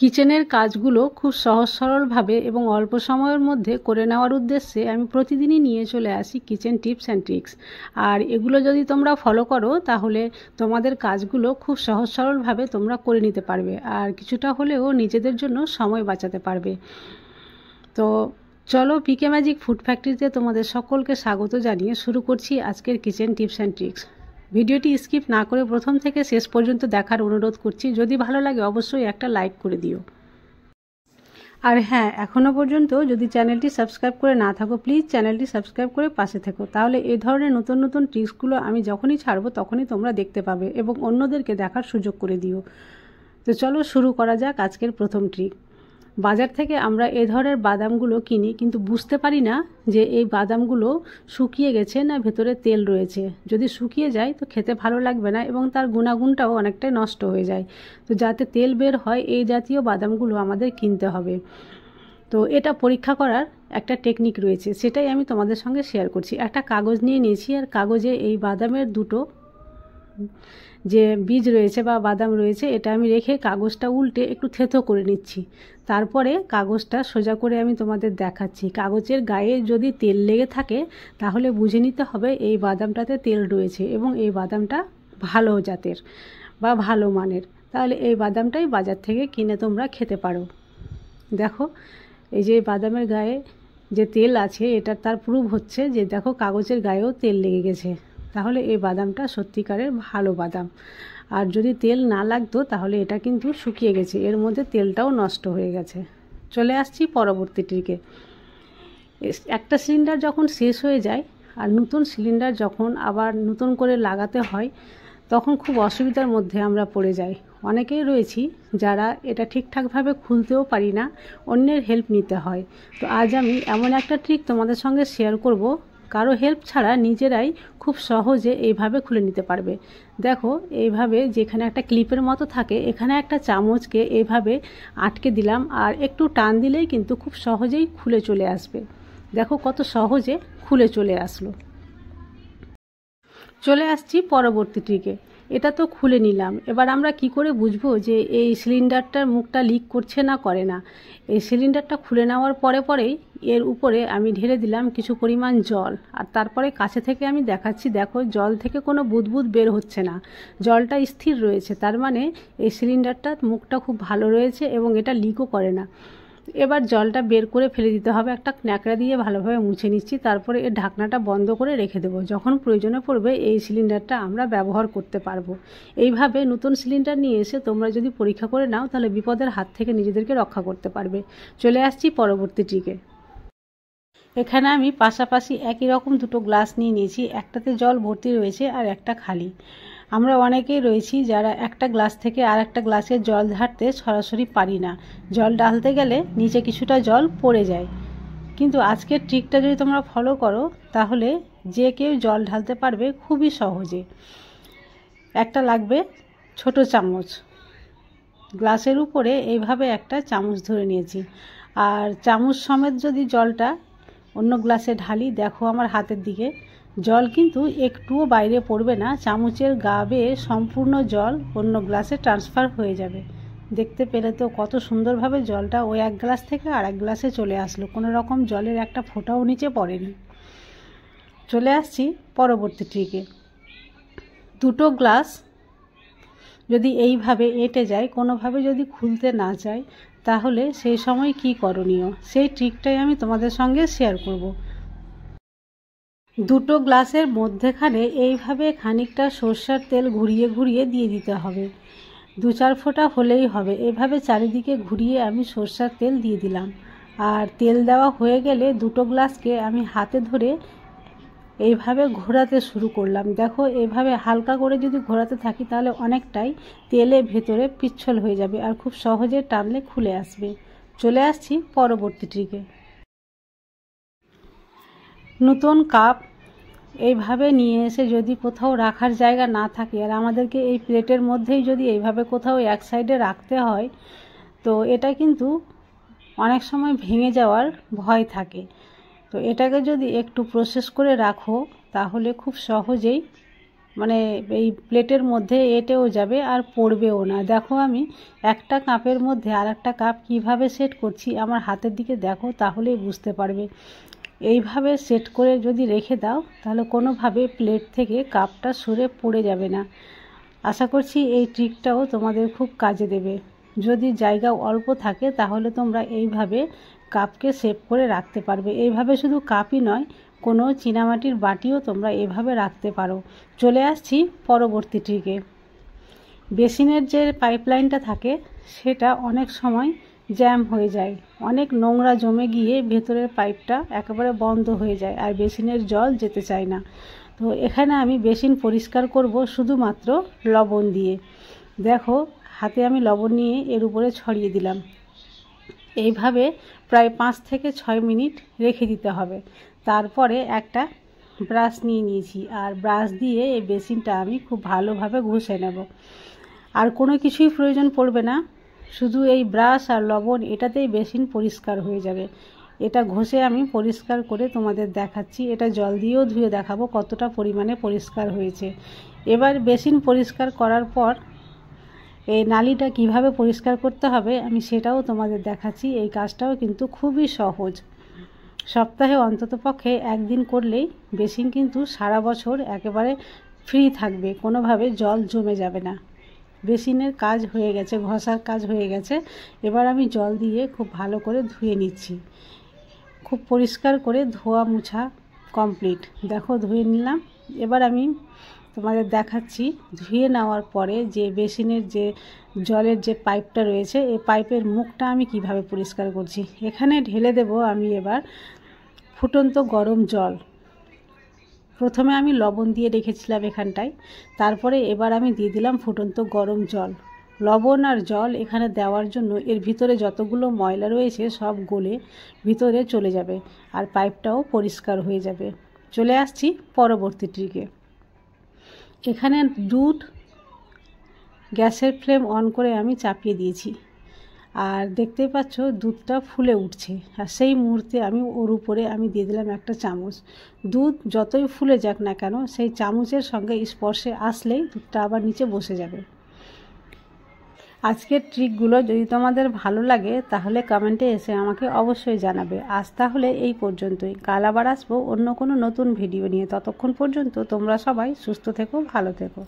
কিচেনের কাজগুলো খুব সহজ সরলভাবে এবং অল্প সময়ের মধ্যে করে নেওয়ার উদ্দেশ্যে আমি প্রতিদিনই নিয়ে চলে আসি কিচেন টিপস অ্যান্ড ট্রিক্স। আর এগুলো যদি তোমরা ফলো করো তাহলে তোমাদের কাজগুলো খুব সহজ সরলভাবে তোমরা করে নিতে পারবে আর কিছুটা হলেও নিজেদের জন্য সময় বাঁচাতে পারবে। তো চলো, পিকে ম্যাজিক ফুড ফ্যাক্টরিতে তোমাদের সকলকে স্বাগত জানিয়ে শুরু করছি আজকের কিচেন টিপস অ্যান্ড ট্রিক্স। ভিডিওটি স্কিপ না করে প্রথম থেকে শেষ পর্যন্ত দেখার অনুরোধ করছি। যদি ভালো লাগে অবশ্যই একটা লাইক করে দিও। আর হ্যাঁ, এখনও পর্যন্ত যদি চ্যানেলটি সাবস্ক্রাইব করে না থাকো প্লিজ চ্যানেলটি সাবস্ক্রাইব করে পাশে থেকো, তাহলে এই ধরনের নতুন নতুন ট্রিক্সগুলো আমি যখনই ছাড়বো তখনই তোমরা দেখতে পাবে এবং অন্যদেরকে দেখার সুযোগ করে দিও। তো চলো শুরু করা যাক আজকের প্রথম ট্রিক। বাজার থেকে আমরা এই ধরনের বাদামগুলো কিনি, কিন্তু বুঝতে পারি না যে এই বাদামগুলো শুকিয়ে গেছে না ভেতরে তেল রয়েছে। যদি শুকিয়ে যায় তো খেতে ভালো লাগবে না এবং তার গুণাগুণটাও অনেকটাই নষ্ট হয়ে যায়। তো যাতে তেল বের হয় এই জাতীয় বাদামগুলো আমাদের কিনতে হবে। তো এটা পরীক্ষা করার একটা টেকনিক রয়েছে, সেটাই আমি তোমাদের সঙ্গে শেয়ার করছি। একটা কাগজ নিয়ে নিয়েছি আর কাগজে এই বাদামের দুটো যে বীজ রয়েছে বা বাদাম রয়েছে এটা আমি রেখে কাগজটা উল্টে একটু থেতো করে নিচ্ছি। তারপরে কাগজটা সোজা করে আমি তোমাদের দেখাচ্ছি। কাগজের গায়ে যদি তেল লেগে থাকে তাহলে বুঝে নিতে হবে এই বাদামটাতে তেল রয়েছে এবং এই বাদামটা ভালো জাতের বা ভালো মানের। তাহলে এই বাদামটাই বাজার থেকে কিনে তোমরা খেতে পারো। দেখো, এই যে বাদামের গায়ে যে তেল আছে এটা তার প্রুফ হচ্ছে যে দেখো কাগজের গায়েও তেল লেগে গেছে। তাহলে এই বাদামটা সত্যিকারের ভালো বাদাম। আর যদি তেল না লাগতো তাহলে এটা কিন্তু শুকিয়ে গেছে, এর মধ্যে তেলটাও নষ্ট হয়ে গেছে। চলে আসছি পরবর্তী ট্রিকে। একটা সিলিন্ডার যখন শেষ হয়ে যায় আর নতুন সিলিন্ডার যখন আবার নতুন করে লাগাতে হয় তখন খুব অসুবিধার মধ্যে আমরা পড়ে যাই। অনেকেই রয়েছি যারা এটা ঠিকঠাকভাবে খুলতেও পারি না, অন্যের হেল্প নিতে হয়। তো আজ আমি এমন একটা ট্রিক তোমাদের সঙ্গে শেয়ার করব, কারো হেল্প ছাড়া নিজেরাই খুব সহজে এইভাবে খুলে নিতে পারবে। দেখো, এইভাবে যেখানে একটা ক্লিপের মতো থাকে এখানে একটা চামচকে এইভাবে আটকে দিলাম আর একটু টান দিলেই কিন্তু খুব সহজেই খুলে চলে আসবে। দেখো কত সহজে খুলে চলে আসলো। চলে আসছি পরবর্তী ট্রিকে। এটা তো খুলে নিলাম, এবার আমরা কি করে বুঝবো যে এই সিলিন্ডারটার মুখটা লিক করছে না করে না? এই সিলিন্ডারটা খুলে নেওয়ার পরেই এর উপরে আমি ঢেলে দিলাম কিছু পরিমাণ জল আর তারপরে কাছে থেকে আমি দেখাচ্ছি। দেখো, জল থেকে কোনো বুদবুদ বের হচ্ছে না, জলটা স্থির রয়েছে। তার মানে এই সিলিন্ডারটার মুখটা খুব ভালো রয়েছে এবং এটা লিকও করে না। এবার জলটা বের করে ফেলে দিতে হবে, একটা ন্যাকড়া দিয়ে ভালোভাবে মুছে নিচ্ছি। তারপরে এর ঢাকনাটা বন্ধ করে রেখে দেবো, যখন প্রয়োজনে পড়বে এই সিলিন্ডারটা আমরা ব্যবহার করতে পারবো। এইভাবে নতুন সিলিন্ডার নিয়ে এসে তোমরা যদি পরীক্ষা করে নাও তাহলে বিপদের হাত থেকে নিজেদেরকে রক্ষা করতে পারবে। চলে আসছি পরবর্তী ট্রিকে। এখানে আমি পাশাপাশি একই রকম দুটো গ্লাস নিয়ে নিয়েছি, একটাতে জল ভর্তি রয়েছে আর একটা খালি। আমরা অনেকেই রয়েছি যারা একটা গ্লাস থেকে আর একটা গ্লাসে জল ঢালতে সরাসরি পারি না, জল ঢালতে গেলে নিচে কিছুটা জল পড়ে যায়। কিন্তু আজকের ট্রিকটা যদি তোমরা ফলো করো তাহলে যে কেউ জল ঢালতে পারবে খুবই সহজে। একটা লাগবে ছোট চামচ, গ্লাসের উপরে এইভাবে একটা চামচ ধরে নিয়েছি আর চামচ সমেত যদি জলটা অন্য গ্লাসে ঢালি, দেখো আমার হাতের দিকে জল কিন্তু একটুও বাইরে পড়বে না, চামচের গা বেয়ে সম্পূর্ণ জল অন্য গ্লাসে ট্রান্সফার হয়ে যাবে। দেখতে পেলে তো কত সুন্দরভাবে জলটা ওই এক গ্লাস থেকে আর এক গ্লাসে চলে আসলো, কোনো রকম জলের একটা ফোঁটাও নিচে পড়েনি। চলে আসছি পরবর্তী ট্রিকে। দুটো গ্লাস যদি এইভাবে এঁটে যায়, কোনোভাবে যদি খুলতে না চায়, তাহলে সেই সময় কি করণীয় সেই ট্রিকটাই আমি তোমাদের সঙ্গে শেয়ার করব। দুটো গ্লাসের মধ্যেখানে এইভাবে খানিকটা সরষের তেল ঘুরিয়ে ঘুরিয়ে দিয়ে দিতে হবে, 2-4 ফোঁটা হলেই হবে। এভাবে চারিদিকে ঘুরিয়ে আমি সরষের তেল দিয়ে দিলাম আর তেল দেওয়া হয়ে গেলে দুটো গ্লাসকে আমি হাতে ধরে এইভাবে ঘোরাতে শুরু করলাম। দেখো, এইভাবে হালকা করে যদি ঘোরাতে থাকি তাহলে অনেকটাই তেলে ভেতরে পিচ্ছল হয়ে যাবে আর খুব সহজে টানলে খুলে আসবে। চলে আসছি পরবর্তী ট্রিকে। নতুন কাপ এইভাবে নিয়ে এসে যদি কোথাও রাখার জায়গা না থাকে আর আমাদেরকে এই প্লেটের মধ্যেই যদি এইভাবে কোথাও এক সাইডে রাখতে হয়, তো এটা কিন্তু অনেক সময় ভেঙে যাওয়ার ভয় থাকে। তো এটাকে যদি একটু প্রসেস করে রাখো তাহলে খুব সহজেই মানে এই প্লেটের মধ্যে এঁটেও যাবে আর পড়বেও না। দেখো আমি একটা কাপের মধ্যে আর একটা কাপ কীভাবে সেট করছি, আমার হাতের দিকে দেখো, তাহলেই বুঝতে পারবে। এইভাবে সেট করে যদি রেখে দাও তাহলে কোনোভাবে প্লেট থেকে কাপটা সরে পড়ে যাবে না। আশা করছি এই ট্রিকটাও তোমাদের খুব কাজে দেবে। যদি জায়গা অল্প থাকে তাহলে তোমরা এইভাবে কাপকে সেভ করে রাখতে পারবে। এইভাবে শুধু কাপই নয়, কোনো চীনামাটির বাটিও তোমরা এভাবে রাখতে পারো। চলে আসছি পরবর্তী ট্রিকে। বেসিনের যে পাইপলাইনটা থাকে সেটা অনেক সময় জ্যাম হয়ে যায়, অনেক নোংরা জমে গিয়ে ভেতরের পাইপটা একেবারে বন্ধ হয়ে যায় আর বেসিনের জল যেতে চায় না। তো এখানে আমি বেসিন পরিষ্কার করব শুধুমাত্র লবণ দিয়ে। দেখো হাতে আমি লবণ নিয়ে এর উপরে ছড়িয়ে দিলাম। এইভাবে প্রায় 5 থেকে 6 মিনিট রেখে দিতে হবে। তারপরে একটা ব্রাশ নিয়ে নিয়েছি আর ব্রাশ দিয়ে এই বেসিনটা আমি খুব ভালোভাবে ঘষে নেব। আর কোনো কিছুই প্রয়োজন পড়বে না, শুধু এই ব্রাশ আর লবণ এটাতেই বেসিন পরিষ্কার হয়ে যাবে। এটা ঘষে আমি পরিষ্কার করে তোমাদের দেখাচ্ছি। এটা জল দিয়েও ধুয়ে দেখাবো কতটা পরিমাণে পরিষ্কার হয়েছে। এবার বেসিন পরিষ্কার করার পর এই নালিটা কিভাবে পরিষ্কার করতে হবে আমি সেটাও তোমাদের দেখাচ্ছি। এই কাজটাও কিন্তু খুবই সহজ। সপ্তাহে অন্ততপক্ষে একদিন করলেই বেসিন কিন্তু সারা বছর একেবারে ফ্রি থাকবে, কোনোভাবে জল জমে যাবে না। বেসিনের কাজ হয়ে গেছে, ঘষার কাজ হয়ে গেছে। এবার আমি জল দিয়ে খুব ভালো করে ধুয়ে নিচ্ছি। খুব পরিষ্কার করে ধোয়া মুছা কমপ্লিট। দেখো ধুয়ে নিলাম। এবার আমি তোমাদের দেখাচ্ছি ধুয়ে নেওয়ার পরে যে বেসিনের যে জলের যে পাইপটা রয়েছে এই পাইপের মুখটা আমি কিভাবে পরিষ্কার করছি। এখানে ঢেলে দেব আমি এবার ফুটন্ত গরম জল। প্রথমে আমি লবণ দিয়ে রেখেছিলাম এখানটায়, তারপরে এবার আমি দিয়ে দিলাম ফুটন্ত গরম জল। লবণ আর জল এখানে দেওয়ার জন্য এর ভিতরে যতগুলো ময়লা রয়েছে সব গলে ভিতরে চলে যাবে আর পাইপটাও পরিষ্কার হয়ে যাবে। চলে আসছি পরবর্তী ট্রিকে। এখানে দুধ গ্যাসের ফ্লেম অন করে আমি চাপিয়ে দিয়েছি আর দেখতেই পাচ্ছ দুধটা ফুলে উঠছে। আর সেই মুহূর্তে আমি ওর উপরে আমি দিয়ে দিলাম একটা চামচ। দুধ যতই ফুলে যাক না কেন সেই চামচের সঙ্গে স্পর্শে আসলেই দুধটা আবার নিচে বসে যাবে। আজকের ট্রিকগুলো যদি তোমাদের ভালো লাগে তাহলে কমেন্টে এসে আমাকে অবশ্যই জানাবে। আজ তাহলে এই পর্যন্তই। কাল আবার আসবো অন্য কোনো নতুন ভিডিও নিয়ে। ততক্ষণ পর্যন্ত তোমরা সবাই সুস্থ থেকো, ভালো থেকো।